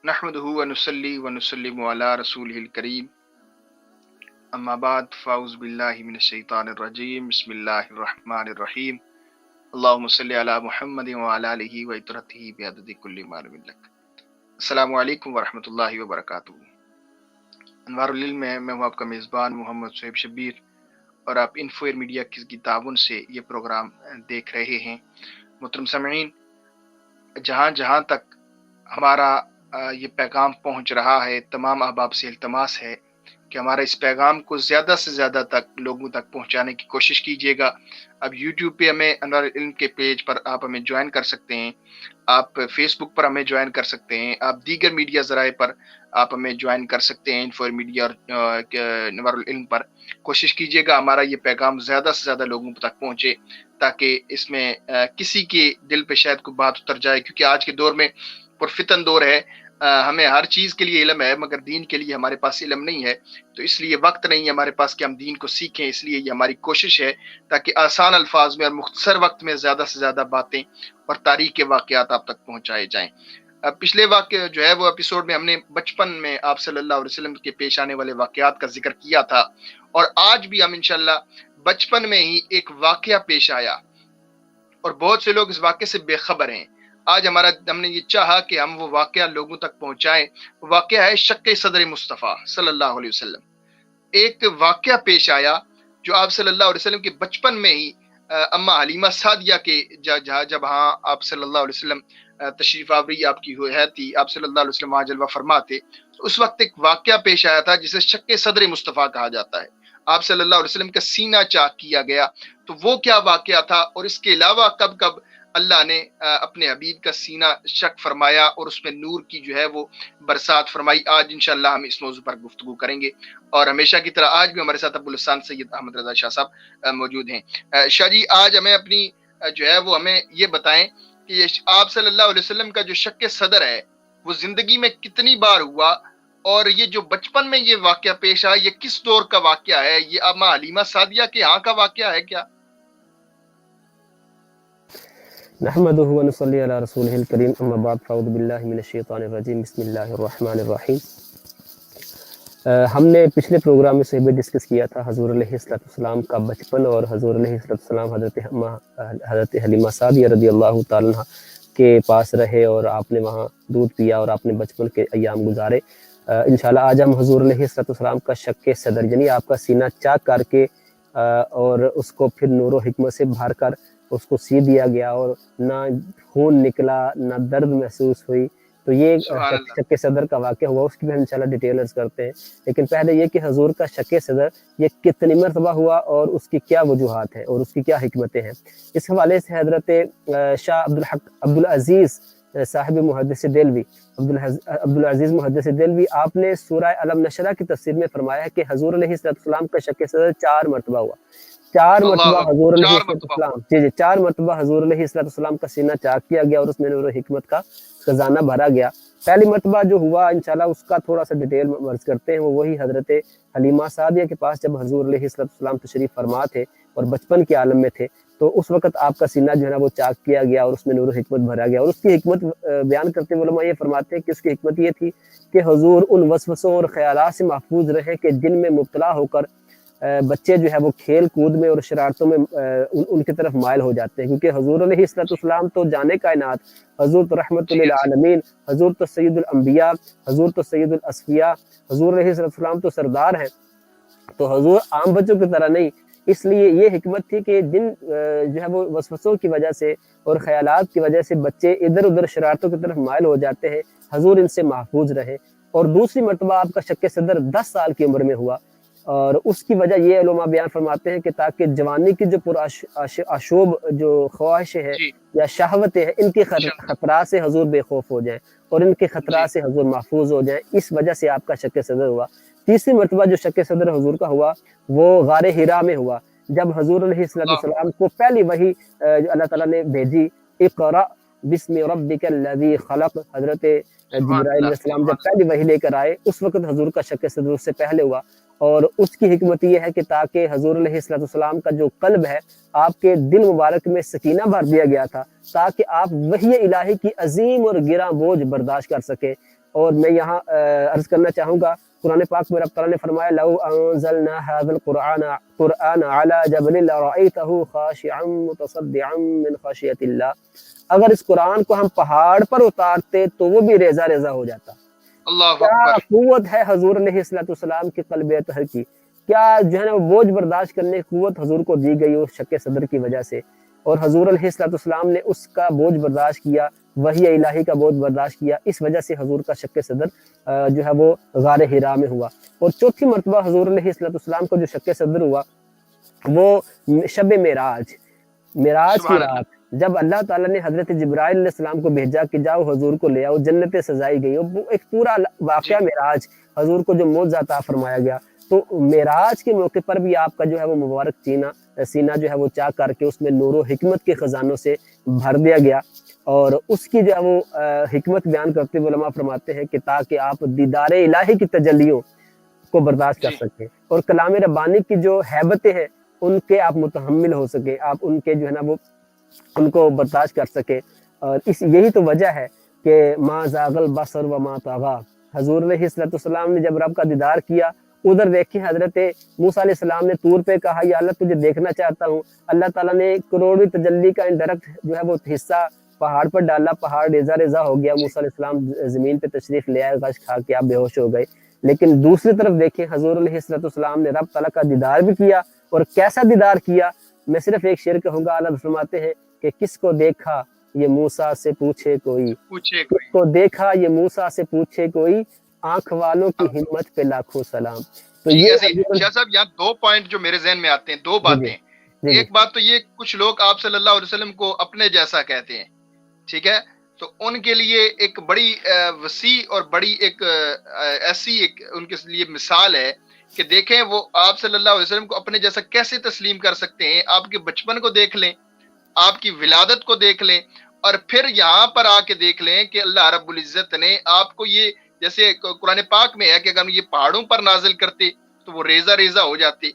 نحمده ونصلي ونسلم على رسوله الكريم اما بعد فاعوذ باللہ من الشیطان الرجیم بسم اللہ الرحمن الرحیم اللہم صلی علی محمد وعلی آلہ وعطرتہ بعدد کل معلوم لک۔ السلام علیکم ورحمۃ اللہ وبرکاتہ۔ انوار العلم میں ہوں آپ کا میزبان محمد صہیب شبیر، اور آپ انفو ایئر میڈیا کی تعاون سے یہ پروگرام دیکھ رہے ہیں۔ محترم سامعین، جہاں جہاں تک ہمارا یہ پیغام پہنچ رہا ہے، تمام احباب سے التماس ہے کہ ہمارا اس پیغام کو زیادہ سے زیادہ تک لوگوں تک پہنچانے کی کوشش کیجیے گا۔ اب یوٹیوب پہ ہمیں انوار علم کے پیج پر آپ ہمیں جوائن کر سکتے ہیں، آپ فیس بک پر ہمیں جوائن کر سکتے ہیں، آپ دیگر میڈیا ذرائع پر آپ ہمیں جوائن کر سکتے ہیں، انفو میڈیا اور انوار العلم پر۔ کوشش کیجیے گا ہمارا یہ پیغام زیادہ سے زیادہ لوگوں تک پہنچے، تاکہ اس میں کسی کے دل پہ شاید کوئی بات اتر جائے، کیونکہ آج کے دور میں پرفتن دور ہے۔ ہمیں ہر چیز کے لیے علم ہے، مگر دین کے لیے ہمارے پاس علم نہیں ہے، تو اس لیے وقت نہیں ہے ہمارے پاس کہ ہم دین کو سیکھیں۔ اس لیے یہ ہماری کوشش ہے تاکہ آسان الفاظ میں اور مختصر وقت میں زیادہ سے زیادہ باتیں اور تاریخ کے واقعات آپ تک پہنچائے جائیں۔ پچھلے واقعہ جو ہے وہ ایپیسوڈ میں ہم نے بچپن میں آپ صلی اللہ علیہ وسلم کے پیش آنے والے واقعات کا ذکر کیا تھا، اور آج بھی ہم انشاءاللہ بچپن میں ہی ایک واقعہ پیش آیا اور بہت سے لوگ اس واقعے سے بے خبر ہیں۔ آج ہم نے یہ چاہا کہ ہم وہ واقعہ لوگوں تک پہنچائیں۔ واقعہ ہے شق صدر مصطفیٰ صلی اللہ علیہ وسلم۔ ایک واقعہ پیش آیا جو آپ صلی اللہ علیہ وسلم کے بچپن میں ہی اما حلیمہ سعدیہ کے جب ہاں آپ صلی اللہ علیہ وسلم تشریف آوری آپ کی ہوئی تھی، آپ صلی اللہ علیہ وسلم وہاں جلوہ فرما تھے، تو اس وقت ایک واقعہ پیش آیا تھا جسے شق صدر مصطفیٰ کہا جاتا ہے۔ آپ صلی اللہ علیہ وسلم کا سینہ چاک کیا گیا، تو وہ کیا واقعہ تھا، اور اس کے علاوہ کب کب اللہ نے اپنے حبیب کا سینہ شق فرمایا اور اس میں نور کی جو ہے وہ برسات فرمائی، آج انشاءاللہ ہم اس موضوع پر گفتگو کریں گے۔ اور ہمیشہ کی طرح آج بھی ہمارے ساتھ ابو الحسن سید احمد رضا شاہ صاحب موجود ہیں۔ شاہ جی، آج ہمیں اپنی جو ہے وہ ہمیں یہ بتائیں کہ آپ صلی اللہ علیہ وسلم کا جو شق صدر ہے وہ زندگی میں کتنی بار ہوا، اور یہ جو بچپن میں یہ واقعہ پیش آیا یہ کس دور کا واقعہ ہے؟ یہ اما حلیمہ سعدیہ کے ہاں کا واقعہ ہے کیا؟ نحمده ونصلي على رسوله الكريم اما بعد فاعوذ باللہ من الشیطان الرجیم بسم اللہ الرحمن الرحیم۔ ہم نے پچھلے پروگرام میں سے بھی ڈسکس کیا تھا حضور علیہ السلام کا بچپن، اور حضور علیہ السلام حضرت حلیمہ سعدیہ رضی اللہ تعالیٰ عنہ کے پاس رہے، اور آپ نے وہاں دودھ پیا اور آپ نے بچپن کے ایام گزارے۔ انشاءاللہ آج ہم حضور علیہ السلام کا شق صدر، یعنی آپ کا سینہ چاک کر کے اور اس کو پھر نور و حکمت سے بھر کر اس کو سی دیا گیا، اور نہ خون نکلا نہ درد محسوس ہوئی، تو یہ شق صدر کا واقعہ ہوا۔ اس کی بھی ہم انشاءاللہ ڈیٹیل عرض کرتے ہیں، لیکن پہلے یہ کہ حضور کا شق صدر یہ کتنی مرتبہ ہوا اور اس کی کیا وجوہات ہیں اور اس کی کیا حکمتیں ہیں۔ اس حوالے سے حضرت شاہ عبدالعزیز صاحب محدث دہلوی، عبدالعزیز محدث دہلوی، آپ نے سورہ علم نشرہ کی تفسیر میں فرمایا کہ حضور علیہ السلام کا شق صدر 4 مرتبہ ہوا۔ 4 مرتبہ حضور علیہ السلام جی 4 مرتبہ حضور علیہ السلام کا سینہ چاک کیا گیا اور اس میں نور و حکمت کا خزانہ بھرا گیا۔ پہلی مرتبہ جو ہوا انشاءاللہ اس کا تھوڑا سا ڈیٹیل عرض کرتے ہیں، وہی حضرت حلیمہ سعدیہ کے پاس جب حضور علیہ السلام تشریف فرما تھے اور بچپن کے عالم میں تھے، تو اس وقت آپ کا سینہ جو ہے نا وہ چاک کیا گیا اور اس میں نور و حکمت بھرا گیا۔ اور اس کی حکمت بیان کرتے ہوئے علماء یہ فرماتے ہیں کہ اس کی حکمت یہ تھی کہ حضور ان وسوسوں اور خیالات سے محفوظ رہے کہ جن میں مبتلا ہو کر بچے جو ہے وہ کھیل کود میں اور شرارتوں میں ان کی طرف مائل ہو جاتے ہیں، کیونکہ حضور علیہ السلام تو جانے کائنات، حضور تو رحمت للعالمین، حضور تو سید الانبیاء، حضور تو سید الاصفیاء، حضور علیہ السلام تو سردار ہیں، تو حضور عام بچوں کی طرح نہیں۔ اس لیے یہ حکمت تھی کہ جن جو ہے وہ وسوسوں کی وجہ سے اور خیالات کی وجہ سے بچے ادھر ادھر شرارتوں کی طرف مائل ہو جاتے ہیں، حضور ان سے محفوظ رہے۔ اور دوسری مرتبہ آپ کا شق صدر 10 سال کی عمر میں ہوا، اور اس کی وجہ یہ علماء بیان فرماتے ہیں کہ تاکہ جوانی کی جو آشوب جو خواہشیں ہیں یا شہوتیں ہیں، ان کے خطرات سے حضور بے خوف ہو جائیں اور ان کے خطرات سے حضور محفوظ ہو جائیں، اس وجہ سے آپ کا شق صدر ہوا۔ تیسری مرتبہ جو شق صدر حضور کا ہوا وہ غار حرا میں ہوا، جب حضور علیہ السلام کو پہلی وحی اللہ تعالیٰ نے بھیجی، اقرأ بسم ربک الذی خلق، حضرت جبرائیل علیہ السلام جب پہلی وحی لے کر آئے اس وقت حضور کا شق صدر اس سے پہلے ہوا۔ اور اس کی حکمت یہ ہے کہ تاکہ حضور علیہ السلام کا جو قلب ہے، آپ کے دل مبارک میں سکینہ بھر دیا گیا تھا، تاکہ آپ وحی الہی کی عظیم اور گراں بوجھ برداشت کر سکیں۔ اور میں یہاں عرض کرنا چاہوں گا قرآن پاک میں رب تعالیٰ نے فرمایا لو انزلنا هذا القرآن على جبل لرأيته خاشعا متصدعا من خشية الله، اگر اس قرآن کو ہم پہاڑ پر اتارتے تو وہ بھی ریزہ ریزہ ہو جاتا۔ اللہ کیا اکبر، قوت ہے حضور علیہ السلام کے قلب اطہر کی، کیا جو ہے نا وہ بوجھ برداشت کرنے کی قوت حضور کو دی گئی اس شک صدر کی وجہ سے، اور حضور علیہ السلام نے اس کا بوجھ برداشت کیا، وحی الہی کا بوجھ برداشت کیا، اس وجہ سے حضور کا شک صدر جو ہے وہ غار حرا میں ہوا۔ اور چوتھی مرتبہ حضور علیہ السلام کو جو شک صدر ہوا وہ شب معراج کی سبحان اللہ، رات، جب اللہ تعالیٰ نے حضرت جبرائیل علیہ السلام کو بھیجا کہ جاؤ حضور کو لے آؤ، جنتیں سجائی گئی، وہ ایک پورا واقعہ جی معراج، حضور کو جو معجزہ عطا فرمایا گیا، تو معراج کے موقع پر بھی آپ کا جو ہے وہ مبارک سینہ جو ہے وہ چاک کر کے اس میں نور و حکمت کے خزانوں سے بھر دیا گیا، اور اس کی جو ہے وہ حکمت بیان کرتے ہوئے علماء فرماتے ہیں کہ تاکہ آپ دیدار الہی کی تجلیوں کو برداشت کر جی سکیں اور کلام ربانی کی جو ہیبتیں ہیں ان کے آپ متحمل ہو سکیں، آپ ان کے جو ہے نا وہ ان کو برداشت کر سکے۔ اور یہی تو وجہ ہے کہ ما زاغ البصر وما طغى، حضور علیہ السلام نے جب رب کا دیدار کیا، ادھر دیکھیں حضرت موسیٰ علیہ السلام نے طور پہ کہا یا اللہ تجھے دیکھنا چاہتا ہوں، اللہ تعالیٰ نے کروڑویں تجلی کا انڈائریکٹ جو ہے وہ حصہ پہاڑ پر ڈالا، پہاڑ ریزہ ریزہ ہو گیا، جی، موسیٰ علیہ السلام زمین پہ تشریف لے آئے، غش کھا کے آپ بے ہوش ہو گئے۔ لیکن دوسری طرف دیکھیں حضور علیہ السلام نے رب تعالیٰ کا دیدار بھی کیا، اور کیسا دیدار کیا، میں صرف ایک شعر کہوں گا، اللہ فرماتے ہیں کہ کس کو دیکھا یہ موسیٰ سے پوچھے کوئی، پوچھے کس کوئی، کو دیکھا یہ موسیٰ سے پوچھے کوئی، آنکھ والوں کی ہمت پہ لاکھوں سلام۔ تو جی یہ ایسے حضور شاہ صاحب یہاں دو پوائنٹ جو میرے ذہن میں آتے ہیں، دو جی جی باتیں، جی ایک بات تو یہ کچھ لوگ آپ صلی اللہ علیہ وسلم کو اپنے جیسا کہتے ہیں، ٹھیک ہے، تو ان کے لیے ایک بڑی وسیع اور بڑی ایک ایسی ایک ان کے لیے مثال ہے کہ دیکھیں وہ آپ صلی اللہ علیہ وسلم کو اپنے جیسا کیسے تسلیم کر سکتے ہیں۔ آپ کے بچپن کو دیکھ لیں، آپ کی ولادت کو دیکھ لیں، اور پھر یہاں پر آ کے دیکھ لیں کہ اللہ رب العزت نے آپ کو یہ، جیسے قرآن پاک میں ہے کہ اگر یہ پہاڑوں پر نازل کرتے تو وہ ریزہ ریزہ ہو جاتے،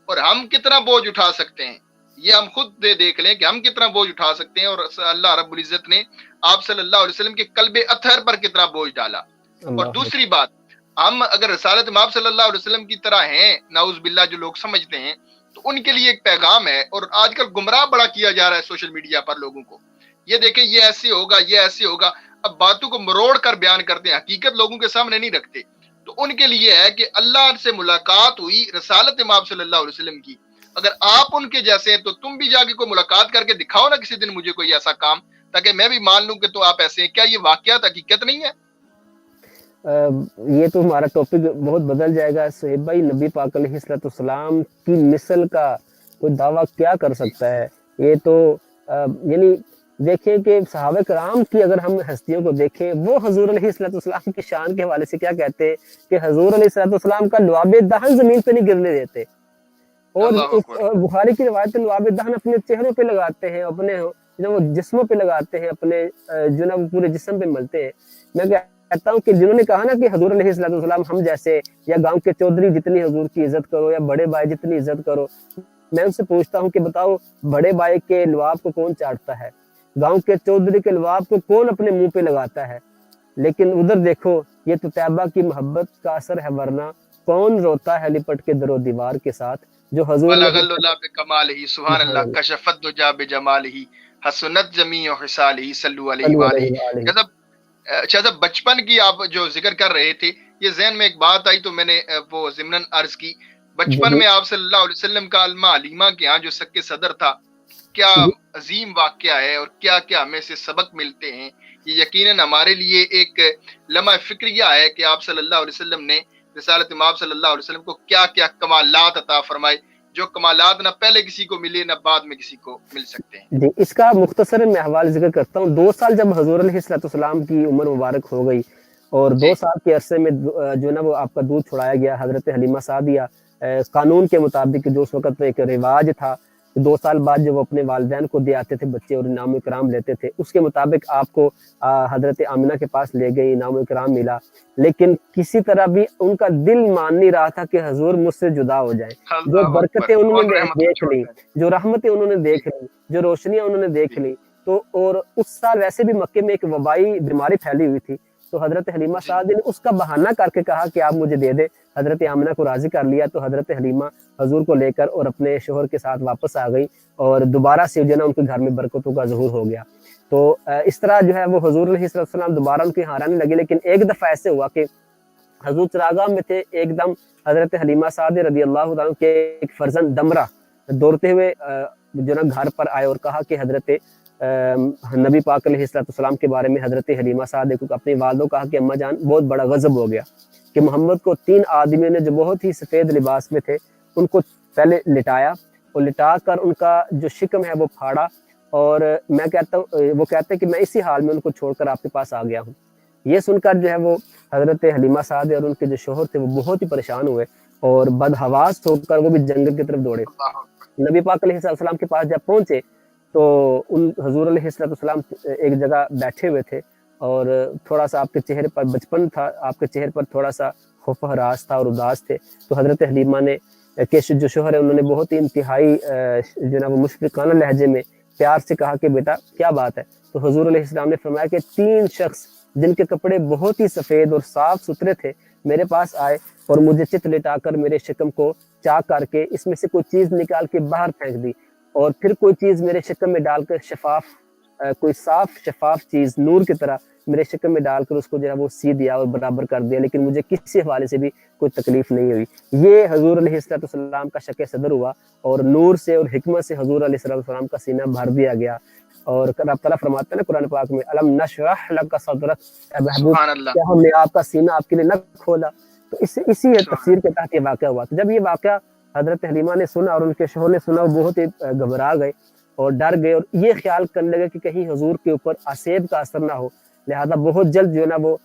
اور ہم کتنا بوجھ اٹھا سکتے ہیں، یہ ہم خود دیکھ لیں کہ ہم کتنا بوجھ اٹھا سکتے ہیں، اور اللہ رب العزت نے آپ صلی اللہ علیہ وسلم کے قلب اطہر پر کتنا بوجھ ڈالا۔ اور اللہ دوسری بات، ہم اگر رسالت مآب صلی اللہ علیہ وسلم کی طرح ہیں، نعوذ باللہ جو لوگ سمجھتے ہیں، تو ان کے لیے ایک پیغام ہے، اور آج کل گمراہ بڑا کیا جا رہا ہے سوشل میڈیا پر لوگوں کو، یہ دیکھیں یہ ایسے ہوگا، یہ ایسے ہوگا، اب باتوں کو مروڑ کر بیان کرتے ہیں، حقیقت لوگوں کے سامنے نہیں رکھتے۔ تو ان کے لیے ہے کہ اللہ سے ملاقات ہوئی رسالت مآب صلی اللہ علیہ وسلم کی، اگر آپ ان کے جیسے ہیں تو تم بھی جا کے کوئی ملاقات کر کے دکھاؤ نا کسی دن مجھے کوئی ایسا کام، تاکہ میں بھی مان لوں کہ تو آپ ایسے ہیں۔ کیا یہ واقعات حقیقت نہیں ہے؟ یہ تو ہمارا ٹاپک بہت بدل جائے گا صہیب بھائی، نبی پاک علیہ السلام کی مثل کا کوئی دعویٰ کیا کر سکتا ہے؟ یہ تو یعنی دیکھیں کہ صحابہ کرام کی اگر ہم ہستیوں کو دیکھیں، وہ حضور علیہ السلام کی شان کے حوالے سے کیا کہتے ہیں کہ حضور علیہ السلام کا لعاب دہن زمین پہ نہیں گرنے دیتے، اور اللہ اکبر، بخاری کی روایت لعاب دہن اپنے چہروں پہ لگاتے ہیں، اپنے جو وہ جسموں پہ لگاتے ہیں، اپنے جو نا وہ پورے جسم پہ ملتے ہیں۔ میں کہتا ہوں کہ جنہوں نے کہا نا کہ حضور علیہ السلام ہم جیسے، یا گاؤں کے چودھری جتنی حضور کی عزت کرو، یا بڑے بھائی جتنی عزت کرو، میں ان سے پوچھتا ہوں کہ بتاؤ بڑے بھائی کے لعاب کو کون چاٹتا ہے؟ گاؤں کے چودھری کے لعاب کو کون اپنے منہ پہ لگاتا ہے؟ لیکن ادھر دیکھو، یہ تو طیبہ کی محبت کا اثر ہے، ورنہ کون روتا ہے لپٹ کے در و دیوار کے ساتھ، جو حضور بلغ علیہ اللہ بکمالہ، سبحان اللہ، السلام کشف الدجا بجمالہ، حسنت جمیع خصالہ، صلو علیہ وآلہ۔ جیسا اچھا صاحب بچپن کی آپ جو ذکر کر رہے تھے، یہ ذہن میں ایک بات آئی تو میں نے وہ ضمناً عرض کی، بچپن میں آپ صلی اللہ علیہ وسلم کا علمہ علیمہ کے ہاں جو سکے صدر تھا، کیا عظیم واقعہ ہے، اور کیا کیا ہمیں سے سبق ملتے ہیں۔ یہ یقیناً ہمارے لیے ایک لمحہ فکریہ ہے کہ آپ صلی اللہ علیہ وسلم نے رسالت مآب صلی اللہ علیہ وسلم کو کیا کیا کمالات عطا فرمائے، جو کمالات نہ پہلے کسی کو ملے نہ بعد میں کسی کو مل سکتے ہیں۔ جی، اس کا مختصر میں حوالہ ذکر کرتا ہوں۔ 2 سال جب حضور علیہ السلام کی عمر مبارک ہو گئی، اور 2 جی سال کے عرصے میں جو نا وہ آپ کا دودھ چھڑایا گیا، حضرت حلیمہ سعدیہ قانون کے مطابق جو اس وقت ایک رواج تھا، 2 سال بعد جب وہ اپنے والدین کو دے آتے تھے بچے اور انعام و اکرام لیتے تھے، اس کے مطابق آپ کو حضرت آمنہ کے پاس لے گئی، انعام و اکرام ملا، لیکن کسی طرح بھی ان کا دل مان نہیں رہا تھا کہ حضور مجھ سے جدا ہو جائیں۔ جو اللہ اکبر، برکتیں انہوں کون نے رحمت کو دیکھ چھوڑ لی، جائے۔ جو رحمتیں انہوں نے جی دیکھ لی، جو روشنیاں انہوں نے دیکھ جی لی، تو اور اس سال ویسے بھی مکے میں ایک وبائی بیماری پھیلی ہوئی تھی، تو حضرت حلیمہ سعدیہ نے اس کا بہانہ کر کے کہا کہ آپ مجھے دے دیں. حضرت آمنہ کو راضی کر لیا تو حضرت حلیمہ حضور کو لے کر اور اپنے شوہر کے ساتھ واپس آ گئی اور دوبارہ سے جو ہے نا ان کے گھر میں برکتوں کا ظہور ہو گیا. تو اس طرح جو ہے وہ حضور علیہ السلام دوبارہ ان کے یہاں آنے لگے. لیکن ایک دفعہ ایسے ہوا کہ حضور چراگاہ میں تھے, ایک دم حضرت حلیمہ سعدیہ رضی اللہ عنہ کے ایک فرزند دمرہ دوڑتے ہوئے جو نا گھر پر آئے اور کہا کہ حضرت نبی پاک علیہ السلام کے بارے میں حضرت حلیمہ سعدیہ کو اپنی والدہ کو کہا کہ اماں جان بہت بڑا غضب ہو گیا کہ محمد کو 3 آدمیوں نے جو بہت ہی سفید لباس میں تھے ان کو پہلے لٹایا اور لٹا کر ان کا جو شکم ہے وہ پھاڑا, اور میں کہتا ہوں وہ کہتے ہیں کہ میں اسی حال میں ان کو چھوڑ کر آپ کے پاس آ گیا ہوں. یہ سن کر جو ہے وہ حضرت حلیمہ سعدیہ اور ان کے جو شوہر تھے وہ بہت ہی پریشان ہوئے اور بدحواس ہو کر وہ بھی جنگل کی طرف دوڑے. نبی پاک علیہ السلام کے پاس جب پہنچے تو ان حضور علیہ السلام ایک جگہ بیٹھے ہوئے تھے اور تھوڑا سا آپ کے چہرے پر بچپن تھا, آپ کے چہرے پر تھوڑا سا خوف و ہراس تھا اور اداس تھے. تو حضرت حلیمہ نے کہ جو شوہر ہے انہوں نے بہت ہی انتہائی جو نا وہ مشفقانہ لہجے میں پیار سے کہا کہ بیٹا کیا بات ہے. تو حضور علیہ السلام نے فرمایا کہ 3 شخص جن کے کپڑے بہت ہی سفید اور صاف ستھرے تھے میرے پاس آئے اور مجھے چت لٹا کر میرے شکم کو چاک کر کے اس میں سے کوئی چیز نکال کے باہر پھینک دی اور پھر کوئی چیز میرے شکم میں ڈال کر کوئی صاف شفاف چیز نور کی طرح میرے شکم میں ڈال کر اس کو جو ہے وہ سی دیا اور برابر کر دیا, لیکن مجھے کسی حوالے سے بھی کوئی تکلیف نہیں ہوئی. یہ حضور علیہ السلام کا شک صدر ہوا اور نور سے اور حکمت سے حضور علیہ السلام کا سینہ بھر دیا گیا. اور رب تعالیٰ فرماتے ہیں نا قرآن پاک میں الم نشرح لک صدرک, اے محبوب کیا ہم نے آپ کا سینہ آپ کے لیے نہ کھولا. تو اسی تفسیر کے تحت یہ واقعہ ہوا. تو جب یہ واقعہ حضرت حلیمہ نے سنا اور ان کے شوہر نے سنا وہ بہت ہی گھبرا گئے اور ڈر گئے اور یہ خیال کرنے لگے کہ کہیں حضور کے اوپر عصیب کا اثر نہ ہو, لہذا بہت جلد جو ہے نا وہ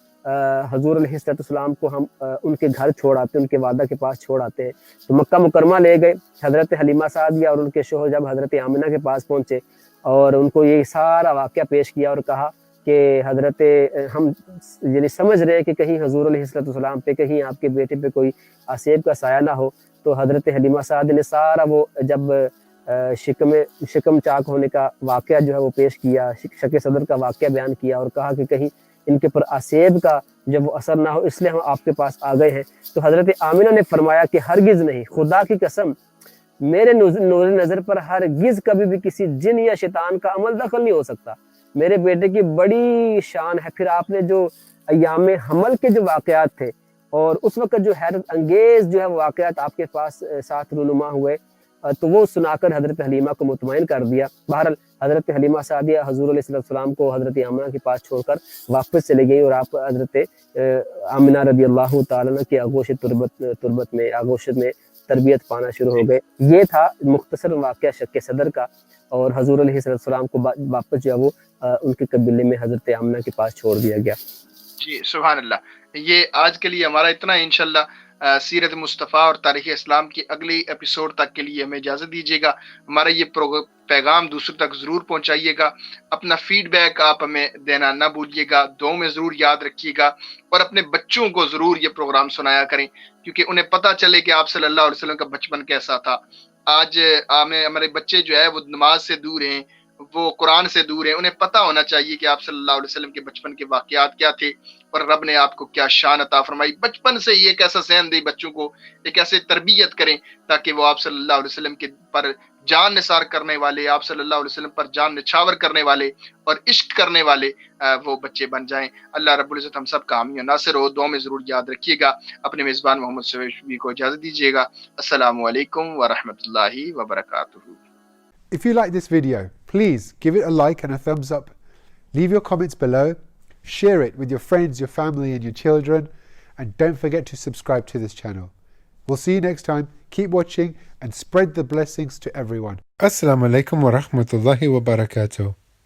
حضور علیہ السلام کو ہم ان کے گھر چھوڑ آتے ہیں, ان کے والدہ کے پاس چھوڑ آتے ہیں. تو مکہ مکرمہ لے گئے. حضرت حلیمہ سعدیہ اور ان کے شوہر جب حضرت آمنہ کے پاس پہنچے اور ان کو یہ سارا واقعہ پیش کیا اور کہا کہ حضرت ہم یعنی سمجھ رہے ہیں کہ کہیں حضور علیہ السلام پہ کہیں آپ کے بیٹے پہ کوئی عصیب کا سایہ نہ ہو. تو حضرت حلیمہ سعدیہ نے سارا وہ جب شکم چاک ہونے کا واقعہ جو ہے وہ پیش کیا, شک صدر کا واقعہ بیان کیا اور کہا کہ کہیں ان کے پر عصیب کا جب وہ اثر نہ ہو اس لیے ہم آپ کے پاس آ گئے ہیں. تو حضرت آمنہ نے فرمایا کہ ہرگز نہیں, خدا کی قسم میرے نور نظر پر ہرگز کبھی بھی کسی جن یا شیطان کا عمل دخل نہیں ہو سکتا. میرے بیٹے کی بڑی شان ہے. پھر آپ نے جو ایام حمل کے جو واقعات تھے اور اس وقت جو حیرت انگیز جو ہے واقعات آپ کے پاس ساتھ رونما ہوئے تو وہ سنا کر حضرت حلیمہ کو مطمئن کر دیا. بہرحال حضرت حلیمہ سعدیہ حضور علیہ السلام کو حضرت آمنہ کے پاس چھوڑ کر واپس چلے گئی اور آپ حضرت آمنہ رضی اللہ تعالیٰ عنہ کے آغوش تربت میں تربیت پانا شروع ہو گئے. یہ تھا مختصر واقعہ شک صدر کا, اور حضور علیہ السلام کو واپس جو ہے وہ ان کے قبیلے میں حضرت آمنہ کے پاس چھوڑ دیا گیا. جی سبحان اللہ. یہ آج کے لیے ہمارا اتنا ہے. انشاءاللہ سیرت مصطفیٰ اور تاریخ اسلام کی اگلی ایپیسوڈ تک کے لیے ہمیں اجازت دیجیے گا. ہمارا یہ پیغام دوسروں تک ضرور پہنچائیے گا. اپنا فیڈ بیک آپ ہمیں دینا نہ بھولیے گا, دعاؤں میں ضرور یاد رکھیے گا, اور اپنے بچوں کو ضرور یہ پروگرام سنایا کریں کیونکہ انہیں پتہ چلے کہ آپ صلی اللہ علیہ وسلم کا بچپن کیسا تھا. آج ہمارے بچے جو ہے وہ نماز سے دور ہیں, وہ قرآن سے دور ہیں. انہیں پتہ ہونا چاہیے کہ آپ صلی اللہ علیہ وسلم کے بچپن کے واقعات کیا تھے اور رب نے آپ کو کیا شان عطا فرمائی. بچپن سے یہ کیسا ذہن دے بچوں کو, ایک ایسے تربیت کریں تاکہ وہ آپ صلی اللہ علیہ وسلم کے پر جان نثار کرنے والے, آپ صلی اللہ علیہ وسلم پر جان نچھاور کرنے والے اور عشق کرنے والے وہ بچے بن جائیں. اللہ رب العزت ہم سب کا حامی و ناصر ہو. دعا میں ضرور یاد رکھیے گا. اپنے میزبان محمد سویشوی کو اجازت دیجیے گا. السلام علیکم ورحمۃ اللہ وبرکاتہ. If you like this video, please give it a like and a thumbs up. Leave your comments below. Share it with your friends, your family and your children. And don't forget to subscribe to this channel. We'll see you next time. Keep watching and spread the blessings to everyone. Assalamu alaikum wa rahmatullahi wa barakatuh.